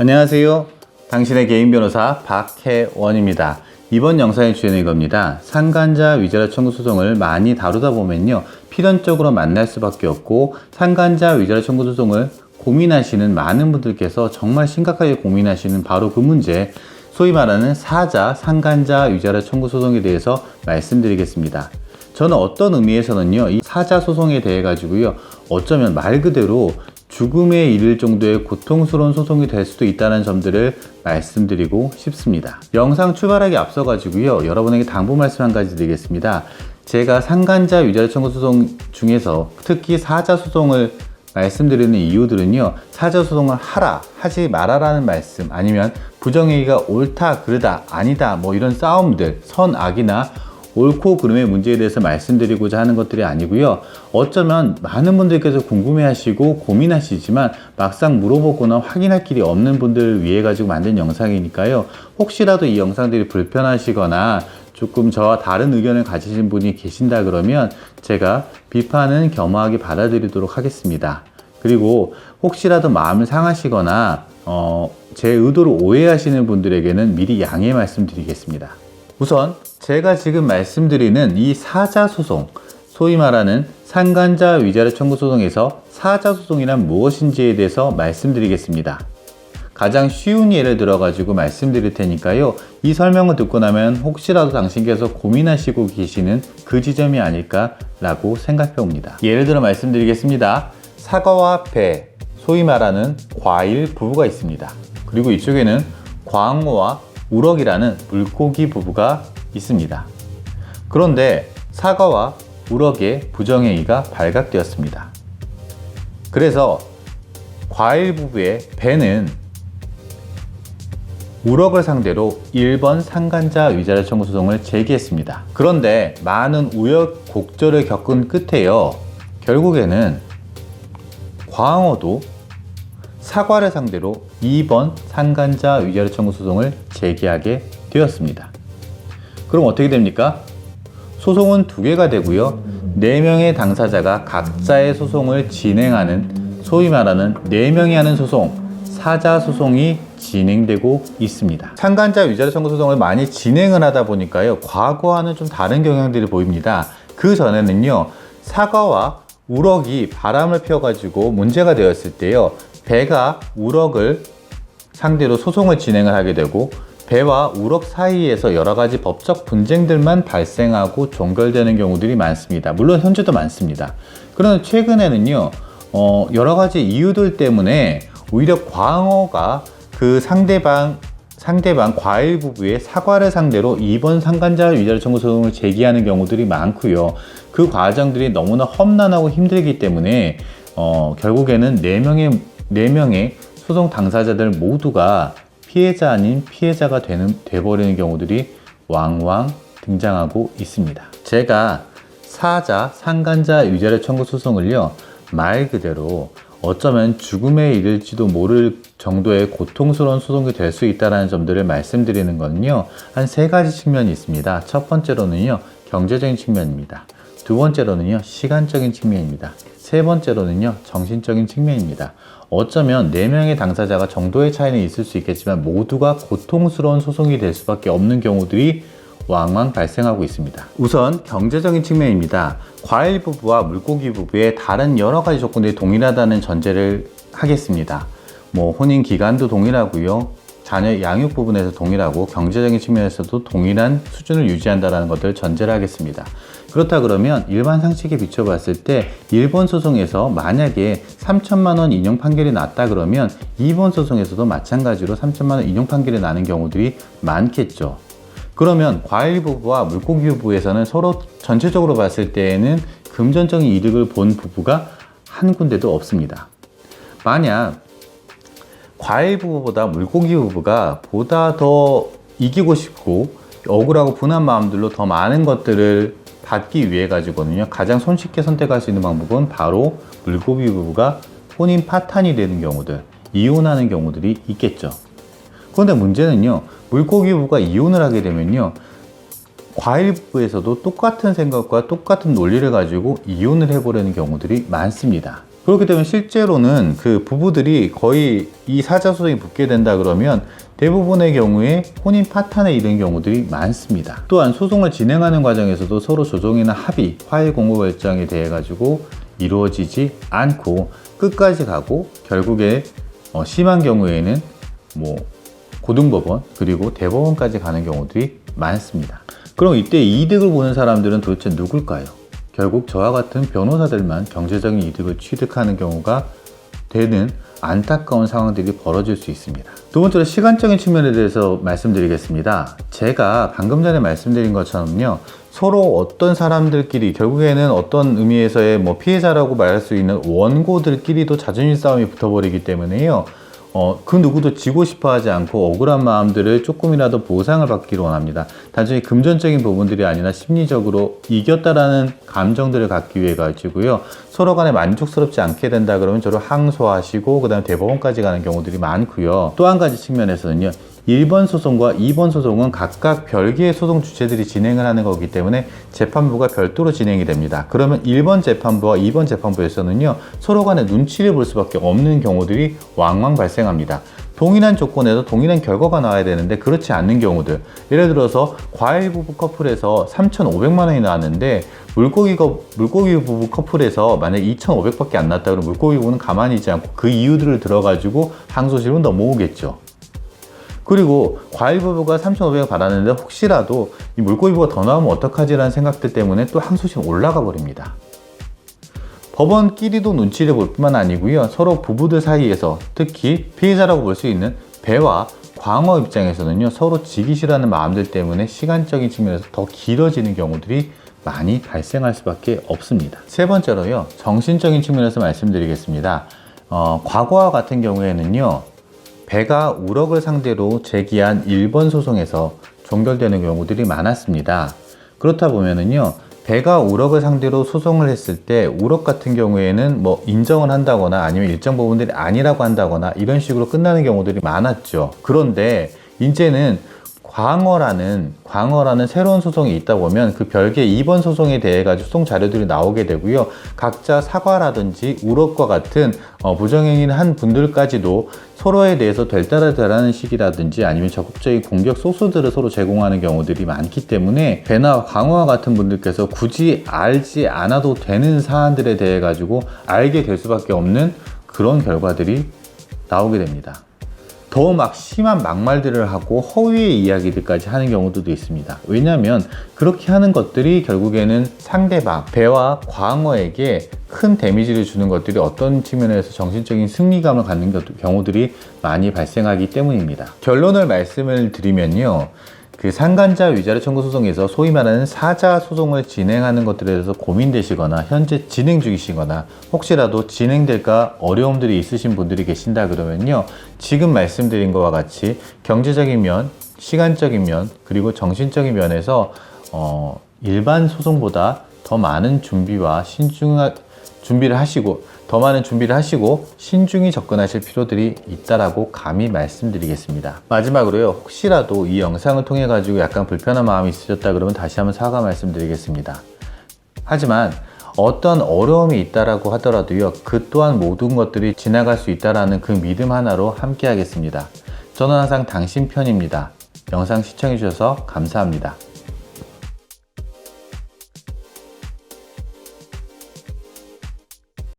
안녕하세요. 당신의 개인 변호사 박혜원입니다. 이번 영상의 주제는 이겁니다. 상간자 위자료 청구 소송을 많이 다루다 보면요, 필연적으로 만날 수밖에 없고 상간자 위자료 청구 소송을 고민하시는 많은 분들께서 정말 심각하게 고민하시는 바로 그 문제, 소위 말하는 사자 상간자 위자료 청구 소송에 대해서 말씀드리겠습니다. 저는 어떤 의미에서는요, 이 사자 소송에 대해 가지고요, 어쩌면 말 그대로 죽음에 이를 정도의 고통스러운 소송이 될 수도 있다는 점들을 말씀드리고 싶습니다. 영상 출발하기 앞서 가지고요, 여러분에게 당부 말씀 한 가지 드리겠습니다. 제가 상간자 위자료 청구 소송 중에서 특히 사자 소송을 말씀드리는 이유들은요, 사자 소송을 하라, 하지 말아라는 말씀, 아니면 부정행위가 옳다, 그르다, 아니다, 뭐 이런 싸움들, 선악이나 옳고 그름의 문제에 대해서 말씀드리고자 하는 것들이 아니고요. 어쩌면 많은 분들께서 궁금해하시고 고민하시지만 막상 물어보거나 확인할 길이 없는 분들을 위해 가지고 만든 영상이니까요. 혹시라도 이 영상들이 불편하시거나 조금 저와 다른 의견을 가지신 분이 계신다 그러면 제가 비판은 겸허하게 받아들이도록 하겠습니다. 그리고 혹시라도 마음을 상하시거나 제 의도를 오해하시는 분들에게는 미리 양해 말씀드리겠습니다. 우선 제가 지금 말씀드리는 이 사자소송, 소위 말하는 상간자 위자료 청구 소송에서 사자소송이란 무엇인지에 대해서 말씀드리겠습니다. 가장 쉬운 예를 들어 가지고 말씀드릴 테니까요, 이 설명을 듣고 나면 혹시라도 당신께서 고민하시고 계시는 그 지점이 아닐까 라고 생각해 봅니다. 예를 들어 말씀드리겠습니다. 사과와 배, 소위 말하는 과일 부부가 있습니다. 그리고 이쪽에는 광어와 우럭이라는 물고기 부부가 있습니다. 그런데 사과와 우럭의 부정행위가 발각되었습니다. 그래서 과일 부부의 배는 우럭을 상대로 1번 상간자 위자료 청구 소송을 제기했습니다. 그런데 많은 우여곡절을 겪은 끝에요, 결국에는 광어도 사과를 상대로 2번 상간자 위자료 청구 소송을 제기하게 되었습니다. 그럼 어떻게 됩니까? 소송은 2개가 되고요, 4명의 당사자가 각자의 소송을 진행하는, 소위 말하는 4명이 하는 소송, 사자 소송이 진행되고 있습니다. 상간자 위자료 청구 소송을 많이 진행을 하다 보니까요, 과거와는 좀 다른 경향들이 보입니다. 그 전에는요, 사과와 우럭이 바람을 피워가지고 문제가 되었을 때요, 배가 우럭을 상대로 소송을 진행을 하게 되고, 배와 우럭 사이에서 여러 가지 법적 분쟁들만 발생하고 종결되는 경우들이 많습니다. 물론 현재도 많습니다. 그런데 최근에는요, 여러 가지 이유들 때문에 오히려 광어가 그 상대방 과일 부부의 사과를 상대로 2번 상간자 위자료 청구 소송을 제기하는 경우들이 많고요. 그 과정들이 너무나 험난하고 힘들기 때문에 결국에는 4명의 소송 당사자들 모두가 피해자 아닌 피해자가 돼버리는 경우들이 왕왕 등장하고 있습니다. 제가 사자 상간자 위자료 청구 소송을요, 말 그대로 어쩌면 죽음에 이를지도 모를 정도의 고통스러운 소송이 될 수 있다는 점들을 말씀드리는 건요, 한 3가지 측면이 있습니다. 첫 번째로는요, 경제적인 측면입니다. 두 번째로는요, 시간적인 측면입니다. 세 번째로는요, 정신적인 측면입니다. 어쩌면 4명의 당사자가 정도의 차이는 있을 수 있겠지만 모두가 고통스러운 소송이 될 수밖에 없는 경우들이 왕왕 발생하고 있습니다. 우선 경제적인 측면입니다. 과일 부부와 물고기 부부의 다른 여러 가지 조건들이 동일하다는 전제를 하겠습니다. 혼인 기간도 동일하고요, 자녀 양육 부분에서 동일하고 경제적인 측면에서도 동일한 수준을 유지한다는 것들을 전제를 하겠습니다. 그렇다 그러면 일반 상식에 비춰봤을 때 1번 소송에서 만약에 3천만 원 인용 판결이 났다 그러면 2번 소송에서도 마찬가지로 3천만 원 인용 판결이 나는 경우들이 많겠죠. 그러면 과일 부부와 물고기 부부에서는 서로 전체적으로 봤을 때에는 금전적인 이득을 본 부부가 한 군데도 없습니다. 만약 과일 부부보다 물고기 부부가 보다 더 이기고 싶고 억울하고 분한 마음들로 더 많은 것들을 받기 위해 가지고는요, 가장 손쉽게 선택할 수 있는 방법은 바로 물고기 부부가 혼인 파탄이 되는 경우들, 이혼하는 경우들이 있겠죠. 그런데 문제는요, 물고기 부부가 이혼을 하게 되면요, 과일 부부에서도 똑같은 생각과 똑같은 논리를 가지고 이혼을 해버리는 경우들이 많습니다. 그렇기 때문에 실제로는 그 부부들이 거의 이 사자 소송이 붙게 된다 그러면 대부분의 경우에 혼인 파탄에 이른 경우들이 많습니다. 또한 소송을 진행하는 과정에서도 서로 조정이나 합의, 화해 공고 결정에 대해 가지고 이루어지지 않고 끝까지 가고 결국에 심한 경우에는 뭐 고등법원 그리고 대법원까지 가는 경우들이 많습니다. 그럼 이때 이득을 보는 사람들은 도대체 누굴까요? 결국 저와 같은 변호사들만 경제적인 이득을 취득하는 경우가 되는 안타까운 상황들이 벌어질 수 있습니다. 두 번째로 시간적인 측면에 대해서 말씀드리겠습니다. 제가 방금 전에 말씀드린 것처럼요, 서로 어떤 사람들끼리 결국에는 어떤 의미에서의 뭐 피해자라고 말할 수 있는 원고들끼리도 자존심 싸움이 붙어버리기 때문에요. 그 누구도 지고 싶어 하지 않고 억울한 마음들을 조금이라도 보상을 받기를 원합니다. 단순히 금전적인 부분들이 아니라 심리적으로 이겼다라는 감정들을 갖기 위해 가지고요. 서로 간에 만족스럽지 않게 된다 그러면 저를 항소하시고 그 다음에 대법원까지 가는 경우들이 많고요. 또 한 가지 측면에서는요. 1번 소송과 2번 소송은 각각 별개의 소송 주체들이 진행을 하는 거기 때문에 재판부가 별도로 진행이 됩니다. 그러면 1번 재판부와 2번 재판부에서는요, 서로 간에 눈치를 볼 수밖에 없는 경우들이 왕왕 발생합니다. 동일한 조건에서 동일한 결과가 나와야 되는데 그렇지 않는 경우들, 예를 들어서 과일 부부 커플에서 3,500만 원이 나왔는데 물고기 부부 커플에서 만약 2,500밖에 안 났다 그러면 물고기 부부는 가만히 있지 않고 그 이유들을 들어가지고 항소심으로 넘어오겠죠. 그리고 과일 부부가 3,500을 받았는데 혹시라도 이 물고기 부부가 더 나오면 어떡하지라는 생각들 때문에 또 항소심 올라가 버립니다. 법원끼리도 눈치를 볼 뿐만 아니고요. 서로 부부들 사이에서 특히 피해자라고 볼 수 있는 배와 광어 입장에서는요. 서로 지기 싫어하는 마음들 때문에 시간적인 측면에서 더 길어지는 경우들이 많이 발생할 수밖에 없습니다. 세 번째로요. 정신적인 측면에서 말씀드리겠습니다. 과거와 같은 경우에는요. 배가 우럭을 상대로 제기한 1번 소송에서 종결되는 경우들이 많았습니다. 그렇다 보면은요, 배가 우럭을 상대로 소송을 했을 때 우럭 같은 경우에는 뭐 인정을 한다거나 아니면 일정 부분들이 아니라고 한다거나 이런 식으로 끝나는 경우들이 많았죠. 그런데 이제는 광어라는 새로운 소송이 있다 보면 그 별개 2번 소송에 대해 가지고 소송 자료들이 나오게 되고요. 각자 사과라든지 우럭과 같은 부정행위를 한 분들까지도 서로에 대해서 될 따라 되라는 식이라든지 아니면 적극적인 공격 소스들을 서로 제공하는 경우들이 많기 때문에 배나 광어와 같은 분들께서 굳이 알지 않아도 되는 사안들에 대해 가지고 알게 될 수밖에 없는 그런 결과들이 나오게 됩니다. 더 막 심한 막말들을 하고 허위의 이야기들까지 하는 경우도 있습니다. 왜냐하면 그렇게 하는 것들이 결국에는 상대방, 배와 광어에게 큰 데미지를 주는 것들이 어떤 측면에서 정신적인 승리감을 갖는 경우들이 많이 발생하기 때문입니다. 결론을 말씀을 드리면요. 그 상간자 위자료 청구 소송에서 소위 말하는 사자 소송을 진행하는 것들에 대해서 고민되시거나 현재 진행 중이시거나 혹시라도 진행될까 어려움들이 있으신 분들이 계신다 그러면요. 지금 말씀드린 것과 같이 경제적인 면, 시간적인 면, 그리고 정신적인 면에서 일반 소송보다 더 많은 준비를 하시고 신중히 접근하실 필요들이 있다라고 감히 말씀드리겠습니다. 마지막으로요. 혹시라도 이 영상을 통해 가지고 약간 불편한 마음이 있으셨다 그러면 다시 한번 사과 말씀드리겠습니다. 하지만 어떤 어려움이 있다라고 하더라도요. 그 또한 모든 것들이 지나갈 수 있다라는 그 믿음 하나로 함께 하겠습니다. 저는 항상 당신 편입니다. 영상 시청해 주셔서 감사합니다.